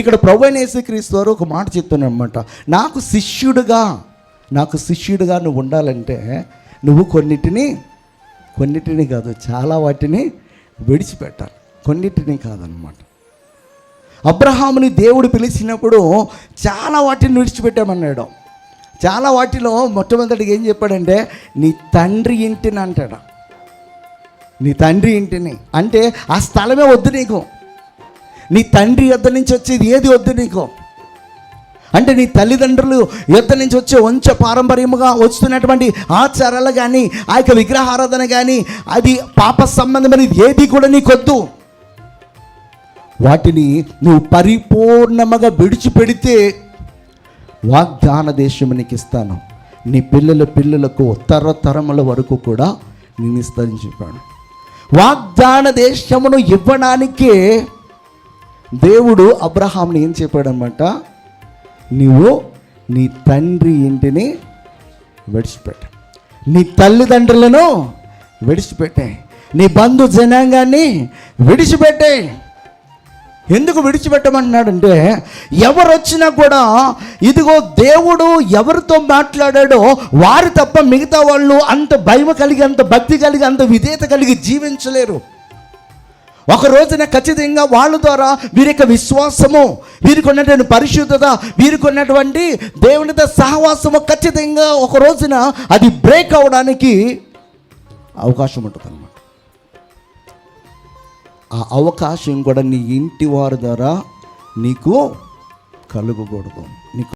ఇక్కడ ప్రభువైన యేసుక్రీస్తు వారు ఒక మాట చెప్తున్నాడు అనమాట. నాకు శిష్యుడిగా నువ్వు ఉండాలంటే నువ్వు కొన్నిటిని కాదు, చాలా వాటిని విడిచిపెట్టాలి. కొన్నిటిని కాదనమాట. అబ్రహాముని దేవుడు పిలిచినప్పుడు చాలా వాటిని విడిచిపెట్టామన్నాడు. చాలా వాటిలో మొట్టమొదటిగా ఏం చెప్పాడంటే నీ తండ్రి ఇంటిని అంటాడు. నీ తండ్రి ఇంటిని అంటే ఆ స్థలమే వద్దు నీకు. నీ తండ్రి యొద్ద నుంచి వచ్చేది ఏది వద్దు నీకు. అంటే నీ తల్లిదండ్రులు యొద్ద నుంచి వచ్చే వంశ పారంపర్యముగా వస్తున్నటువంటి ఆచారాలు కానీ, ఆ యొక్క విగ్రహారాధన కానీ, అది పాప సంబంధమైనది ఏది కూడా నీకొద్దు. వాటిని నువ్వు పరిపూర్ణముగా విడిచిపెడితే వాగ్దాన దేశము నీకు ఇస్తాను, నీ పిల్లలకు తరతరముల వరకు కూడా నేను ఇస్తానని చెప్పాడు. వాగ్దాన దేశమును ఇవ్వడానికే దేవుడు అబ్రహాంని ఏం చెప్పాడనమాట, నువ్వు నీ తండ్రి ఇంటిని విడిచిపెట్ట, నీ తల్లిదండ్రులను విడిచిపెట్టే, నీ బంధు జనాంగాన్ని విడిచిపెట్టే. ఎందుకు విడిచిపెట్టమంటున్నాడంటే ఎవరు వచ్చినా కూడా ఇదిగో దేవుడు ఎవరితో మాట్లాడాడో వారు తప్ప మిగతా వాళ్ళు అంత భయం కలిగి, అంత భక్తి కలిగి, అంత విధేయత కలిగి జీవించలేరు. ఒక రోజున ఖచ్చితంగా వాళ్ళ ద్వారా వీరి యొక్క విశ్వాసము, వీరికి ఉన్నటువంటి పరిశుద్ధత, వీరికి ఉన్నటువంటి దేవునితో సహవాసము ఖచ్చితంగా ఒక రోజున అది బ్రేక్ అవడానికి అవకాశం ఉంటుంది అన్నమాట. ఆ అవకాశం కూడా నీ ఇంటి వారి ద్వారా నీకు కలుగకూడదు. నీకు